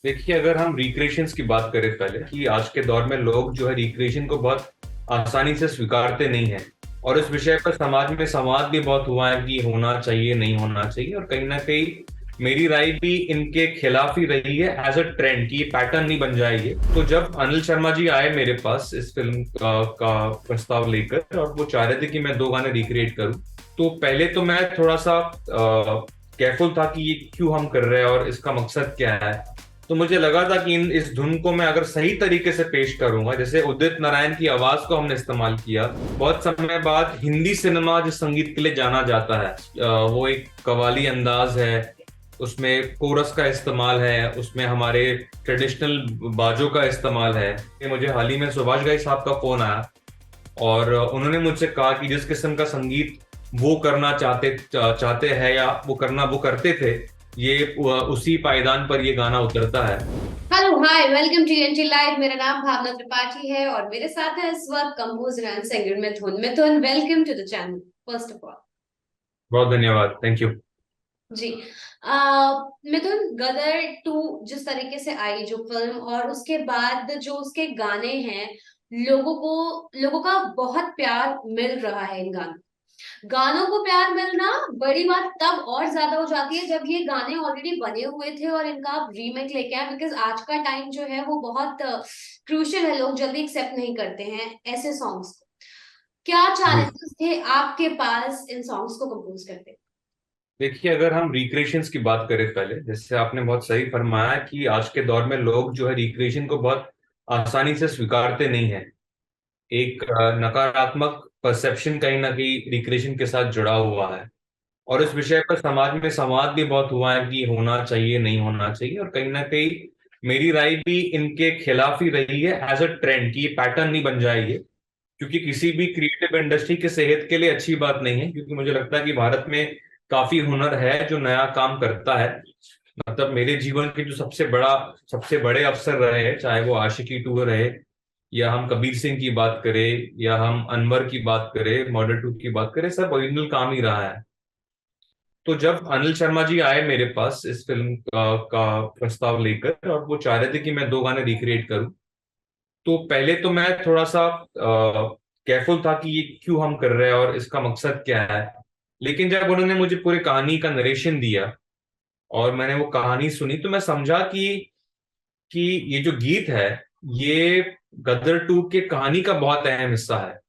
देखिए, अगर हम रिक्रिएशंस की बात करें पहले कि आज के दौर में लोग जो है रिक्रिएशन को बहुत आसानी से स्वीकारते नहीं हैं। और इस विषय पर समाज में संवाद भी बहुत हुआ है कि होना चाहिए नहीं होना चाहिए, और कहीं ना कहीं मेरी राय भी इनके खिलाफ ही रही है एज अ ट्रेंड कि ये पैटर्न नहीं बन जाए। ये तो जब अनिल शर्मा जी आए मेरे पास इस फिल्म का प्रस्ताव लेकर और वो चाह रहे थे कि मैं दो गाने रिक्रिएट करूं, तो पहले तो मैं थोड़ा सा केयरफुल था कि ये क्यों हम कर रहे हैं और इसका मकसद क्या है। तो मुझे लगा था कि इस धुन को मैं अगर सही तरीके से पेश करूंगा, जैसे उदित नारायण की आवाज को हमने इस्तेमाल किया बहुत समय बाद। हिंदी सिनेमा जिस संगीत के लिए जाना जाता है, वो एक कव्वाली अंदाज है, उसमें कोरस का इस्तेमाल है, उसमें हमारे ट्रेडिशनल बाजों का इस्तेमाल है। मुझे हाल ही में सुभाष घई साहब का फोन आया और उन्होंने मुझसे कहा कि जिस किस्म का संगीत वो करना चाहते हैं या वो करते थे, ये उसी पायदान पर ये गाना उतरता है। Hello hi welcome to NT live. मेरा नाम भावना त्रिपाठी है और मेरे साथ है इस वक्त composer and singer Mithun. Mithun, welcome to the channel first of all. बहुत धन्यवाद, थैंक यू। जी। मिथुन, गदर टू जिस तरीके से आई जो फिल्म और उसके बाद जो उसके गाने हैं, लोगों का बहुत प्यार मिल रहा है इन गानों। गानों को प्यार मिलना बड़ी बात तब और ज्यादा हो जाती है जब ये गाने ऑलरेडी बने हुए थे और इनका आप रीमेक लेके आए, बिकॉज आज का टाइम जो है वो बहुत क्रूशियल है। लोग जल्दी एक्सेप्ट नहीं करते हैं ऐसे सॉन्ग्स को। क्या जी, चैलेंजेस थे आपके पास इन सॉन्ग्स को कंपोज करते? देखिए, अगर हम रिक्रिएशंस की बात करें पहले, जैसे आपने बहुत सही फरमाया कि आज के दौर में लोग जो है रिक्रिएशन को बहुत आसानी से स्वीकारते नहीं हैं। एक नकारात्मक परसेप्शन कहीं ना कहीं रिक्रिएशन के साथ जुड़ा हुआ है। और इस विषय पर समाज में संवाद भी बहुत हुआ है कि होना चाहिए नहीं होना चाहिए, और कहीं ना कहीं मेरी राय भी इनके खिलाफ ही रही है एज अ ट्रेंड कि ये पैटर्न नहीं बन जाए ये। क्योंकि किसी भी क्रिएटिव इंडस्ट्री के सेहत के लिए अच्छी बात नहीं है, क्योंकि मुझे लगता है कि भारत में काफी हुनर है जो नया काम करता है। मतलब मेरे जीवन के जो सबसे बड़े अवसर रहे हैं, चाहे वो आशिकी टू रहे, या हम कबीर सिंह की बात करें, या हम अनवर की बात करें, मॉडल टू की बात करें, सब ओरिजिनल काम ही रहा है। तो जब अनिल शर्मा जी आए मेरे पास इस फिल्म का प्रस्ताव लेकर और वो चाह रहे थे कि मैं दो गाने रिक्रिएट करूं, तो पहले तो मैं थोड़ा सा केयरफुल था कि ये क्यों हम कर रहे हैं और इसका मकसद क्या है। लेकिन जब उन्होंने मुझे पूरी कहानी का नरेशन दिया और मैंने वो कहानी सुनी, तो मैं समझा कि ये जो गीत है, ये गदर टू के कहानी का बहुत अहम हिस्सा है।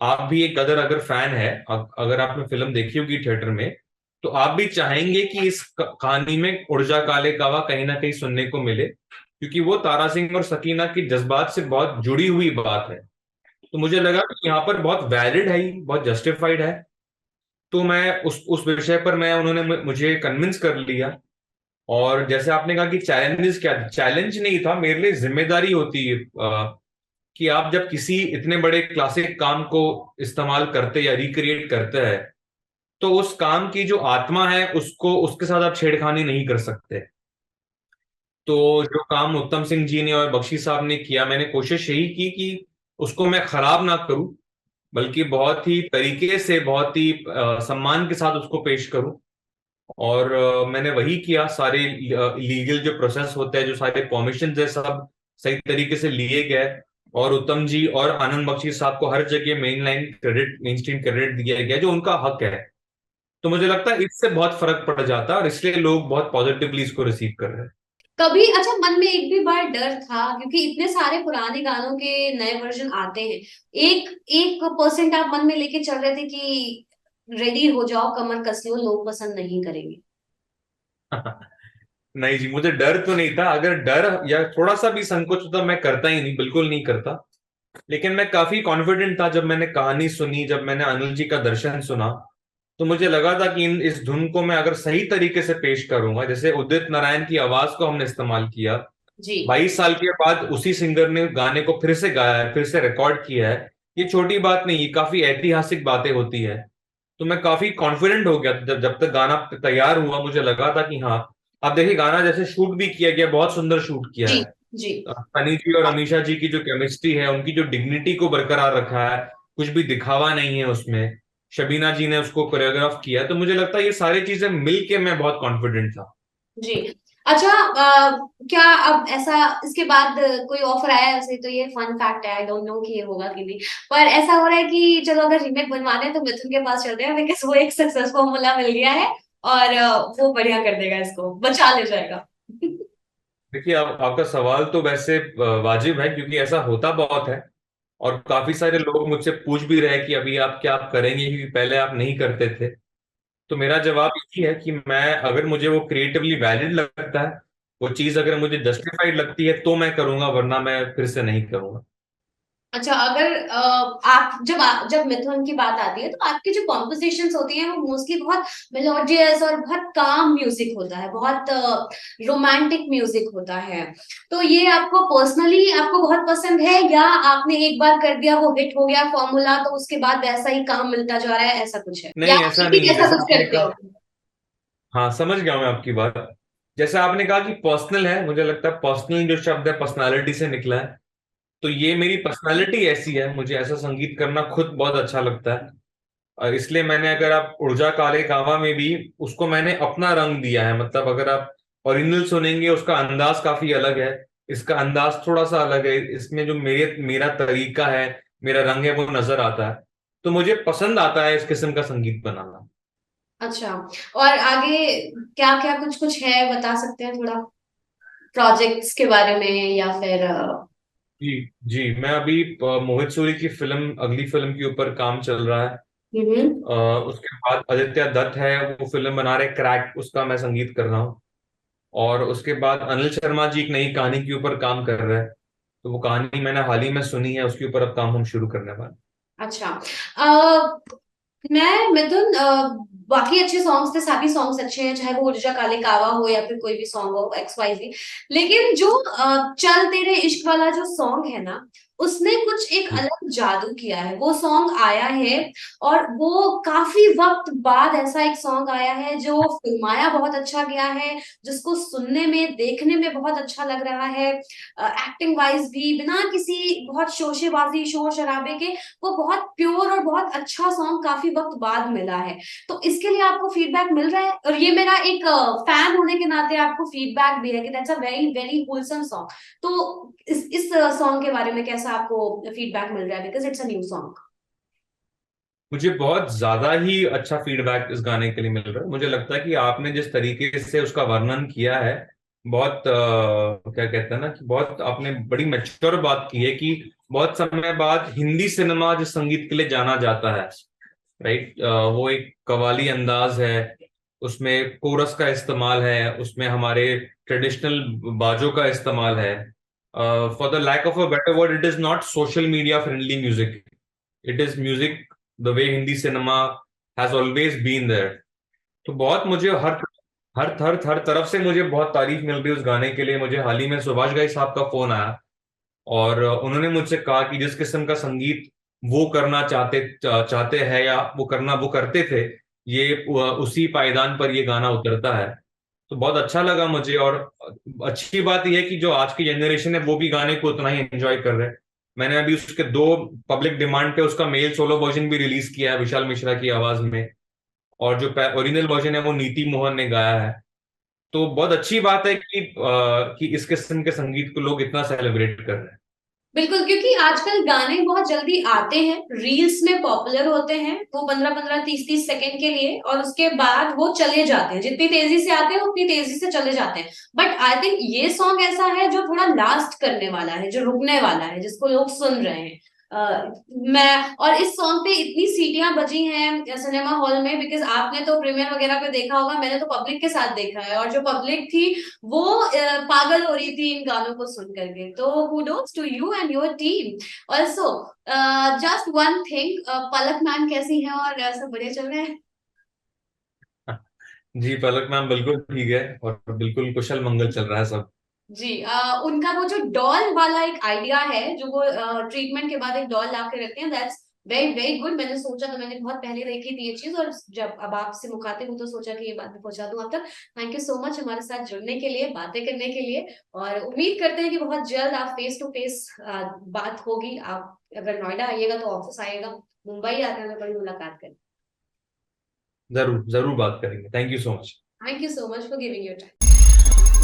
आप भी एक गदर अगर फैन है, अगर आपने फिल्म देखी होगी थिएटर में, तो आप भी चाहेंगे कि इस कहानी में उड़जा काले कावा कहीं ना कहीं सुनने को मिले, क्योंकि वो तारा सिंह और सकीना की जज्बात से बहुत जुड़ी हुई बात है। तो मुझे लगा कि यहाँ पर बहुत वैलिड है, ये बहुत जस्टिफाइड है। तो मैं उस विषय पर मैं उन्होंने मुझे कन्विंस कर लिया। और जैसे आपने कहा कि चैलेंजेस क्या थे, चैलेंज नहीं था, मेरे लिए जिम्मेदारी होती है कि आप जब किसी इतने बड़े क्लासिक काम को इस्तेमाल करते या रिक्रिएट करते हैं, तो उस काम की जो आत्मा है उसको उसके साथ आप छेड़खानी नहीं कर सकते। तो जो काम उत्तम सिंह जी ने और बख्शी साहब ने किया, मैंने कोशिश यही की कि उसको मैं खराब ना करूं, बल्कि बहुत ही तरीके से, बहुत ही सम्मान के साथ उसको पेश करूं। और मैंने वही किया। सारे लीगल जो प्रोसेस होते हैं, जो सारे परमिशन है, सब सही तरीके से लिए गए। और उत्तम जी और आनंद बख्शी साहब को हर जगह मेन स्ट्रीम क्रेडिट दिया गया जो उनका हक है। तो मुझे लगता है इससे बहुत फर्क पड़ जाता है और इसलिए लोग बहुत पॉजिटिवली इसको रिसीव कर रहे हैं। कभी अच्छा मन में एक भी बार डर था, क्योंकि इतने सारे पुराने गानों के नए वर्जन आते हैं, एक एक परसेंट आप मन में लेके चल रहे थे कि रेडी हो जाओ, कमर कस लो, लोग पसंद नहीं करेंगे? नहीं जी, मुझे डर तो नहीं था। अगर डर या थोड़ा सा भी संकोच होता, मैं करता ही नहीं, बिल्कुल नहीं करता। लेकिन मैं काफी कॉन्फिडेंट था जब मैंने कहानी सुनी, जब मैंने अनिल जी का दर्शन सुना। तो मुझे लगा था कि इस धुन को मैं अगर सही तरीके से पेश करूंगा, जैसे उदित नारायण की आवाज को हमने इस्तेमाल किया, जी। 22 साल के बाद उसी सिंगर ने गाने को फिर से गाया है, फिर से रिकॉर्ड किया है। ये छोटी बात नहीं, ये काफी ऐतिहासिक बातें होती है। तो मैं काफी कॉन्फिडेंट हो गया जब जब तक गाना तैयार हुआ। मुझे लगा था कि हाँ, अब देखिए गाना जैसे शूट भी किया गया, बहुत सुंदर शूट किया जी। है। जी। सनी जी और अमीषा जी की जो केमिस्ट्री है, उनकी जो डिग्निटी को बरकरार रखा है, कुछ भी दिखावा नहीं है उसमें। शबीना जी ने उसको कोरियोग्राफ किया, तो मुझे लगता है ये सारी चीजें मिल के मैं बहुत कॉन्फिडेंट था। जी। अच्छा, क्या अब ऐसा इसके बाद कोई ऑफर आया है? वैसे तो ये फन फैक्ट है, आई डोंट नो कि ये होगा कि नहीं, पर ऐसा हो रहा है कि चलो अगर रीमेक बनवाने हैं तो मिथुन के पास चलते हैं, बिकॉज वो एक सक्सेस फॉर्मूला मिल गया है, और वो बढ़िया कर देगा, इसको बचा ले जाएगा। देखिए, आपका सवाल तो वैसे वाजिब है, क्योंकि ऐसा होता बहुत है। और काफी सारे लोग मुझसे पूछ भी रहे हैं कि अभी आप क्या करेंगे, क्योंकि पहले आप नहीं करते थे। तो मेरा जवाब यही है कि मैं, अगर मुझे वो क्रिएटिवली वैलिड लगता है, वो चीज अगर मुझे जस्टिफाइड लगती है तो मैं करूंगा, वरना मैं फिर से नहीं करूंगा। अच्छा, अगर जब मिथुन की बात आती है तो आपकी जो कॉम्पोजिशंस होती हैं वो मोस्टली बहुत मेलोडियस और बहुत काम म्यूजिक होता है, बहुत रोमांटिक म्यूजिक होता है। तो ये आपको पर्सनली आपको बहुत पसंद है, या आपने एक बार कर दिया, वो हिट हो गया फॉर्मूला, तो उसके बाद वैसा ही काम मिलता जा रहा है, ऐसा कुछ है, या नहीं, आप ऐसा भी नहीं है, ऐसा जैसा कुछ आपने करते हो? कहा। हाँ, समझ गया मैं आपकी बात। जैसा आपने कहा कि पर्सनल है, मुझे लगता है पर्सनल जो शब्द है पर्सनालिटी से निकला है। तो ये मेरी पर्सनालिटी ऐसी है, मुझे ऐसा संगीत करना खुद बहुत अच्छा लगता है। और इसलिए मैंने, अगर आप ऊर्जा काले कावा में भी उसको मैंने अपना रंग दिया है। मतलब अगर आप ओरिजिनल सुनेंगे, उसका अंदाज काफी अलग है, इसका अंदाज थोड़ा सा अलग है, इसमें जो मेरा तरीका है, मेरा रंग है, वो नजर आता है। तो मुझे पसंद आता है इस किस्म का संगीत बनाना। अच्छा, और आगे क्या क्या कुछ कुछ है, बता सकते हैं थोड़ा प्रोजेक्ट्स के बारे में, या फिर जी जी, मैं अभी मोहित सूरी की फिल्म, अगली फिल्म के ऊपर काम चल रहा है। हम्म। उसके बाद आदित्य दत्त है, वो फिल्म बना रहे क्रैक, उसका मैं संगीत कर रहा हूँ। और उसके बाद अनिल शर्मा जी एक नई कहानी के ऊपर काम कर रहे हैं। तो वो कहानी मैंने हाल ही में सुनी है, उसके ऊपर अब काम हम शुरू करने वाले हैं। अच्छा, मैं मिथुन, बाकी अच्छे सॉन्ग्स थे, सभी सॉन्ग्स अच्छे हैं, चाहे वो ऊर्जा काले कावा हो या फिर कोई भी सॉन्ग हो, एक्स वाई जी। लेकिन जो चल तेरे इश्क वाला जो सॉन्ग है ना, उसने कुछ एक जी। अलग जादू किया है। वो सॉन्ग आया है, और वो काफी वक्त बाद ऐसा एक सॉन्ग आया है जो फिल्माया बहुत अच्छा गया है, जिसको सुनने में देखने में बहुत अच्छा लग रहा है, एक्टिंग वाइज भी, बिना किसी बहुत शोशेबाजी शोर शराबे के। वो बहुत प्योर और बहुत अच्छा सॉन्ग काफी वक्त बाद मिला है। तो इसके लिए आपको फीडबैक मिल रहा है, और ये मेरा एक फैन होने के नाते आपको फीडबैक भी है कि that's a very very wholesome song. तो इस सॉन्ग के बारे में कैसा आपको फीडबैक मिल रहा है, because it's a new song? मुझे बहुत ज्यादा ही अच्छा फीडबैक इस गाने के लिए मिल रहा है। मुझे लगता है कि आपने जिस तरीके से उसका वर्णन किया है, बहुत क्या कहते हैं ना, कि बहुत आपने बड़ी मैच्योर बात की है कि बहुत समय बाद हिंदी सिनेमा जिस संगीत के लिए जाना जाता है, राइट, वो एक कवाली अंदाज है, उसमें कोरस का इस्तेमाल है, उसमें हमारे ट्रेडिशनल बाजों का इस्तेमाल है। For the lack of a better word, it is not social media friendly music, it is music the way Hindi cinema has always been there. तो बहुत मुझे हर हर हर हर तरफ से मुझे बहुत तारीफ मिल रही है उस गाने के लिए। मुझे हाल ही में सुभाष घई साहब का फोन आया, और उन्होंने मुझसे कहा कि जिस किस्म का संगीत वो करना चाहते हैं, या वो करते थे, ये उसी पायदान पर ये गाना उतरता है। तो बहुत अच्छा लगा मुझे। और अच्छी बात यह है कि जो आज की जनरेशन है वो भी गाने को उतना ही एंजॉय कर रहे हैं। मैंने अभी उसके दो पब्लिक डिमांड पे उसका मेल सोलो वर्जन भी रिलीज किया है विशाल मिश्रा की आवाज में, और जो ओरिजिनल वर्जन है वो नीति मोहन ने गाया है। तो बहुत अच्छी बात है कि इस किस्म के संगीत को लोग इतना सेलिब्रेट कर रहे हैं। बिल्कुल, क्योंकि आजकल गाने बहुत जल्दी आते हैं, रील्स में पॉपुलर होते हैं, वो 15-15 30-30 सेकंड के लिए, और उसके बाद वो चले जाते हैं, जितनी तेजी से आते हैं उतनी तेजी से चले जाते हैं। बट आई थिंक ये सॉन्ग ऐसा है जो थोड़ा लास्ट करने वाला है, जो रुकने वाला है, जिसको लोग सुन रहे हैं। मैं और इस सॉन्ग पे इतनी सीटियां बजी हैं सिनेमा हॉल में, बिकॉज आपने तो प्रीमियर वगैरह पे देखा होगा, मैंने तो पब्लिक के साथ देखा है, और जो पब्लिक थी वो पागल हो रही थी इन गानों को सुन करके। तो kudos to you and your team. Also just one thing, Palak ma'am कैसी है, और सब बढ़िया चल रहा है? जी, पलक मैम बिल्कुल ठीक है, और बिल्कुल कुशल मंगल चल रहा है सब। जी, उनका वो जो डॉल वाला एक आइडिया है, जो वो ट्रीटमेंट के बाद एक डॉल ला के रखते हैं, दैट्स वेरी वेरी गुड। मैंने सोचा, तो मैंने बहुत पहले देखी थी ये चीज, और जब अब आपसे मुखातिब हूँ तो सोचा कि ये बात मैं पहुंचा दूं आप तक। थैंक यू सो मच हमारे साथ जुड़ने के लिए, बातें करने के लिए, और उम्मीद करते हैं कि बहुत जल्द आप फेस टू फेस बात होगी। आप अगर नोएडा आइएगा तो ऑफिस आइएगा, मुंबई आकर मैं बड़ी मुलाकात करें। जरूर जरूर बात करेंगे। Thank you so much. Thank you so much for giving your time.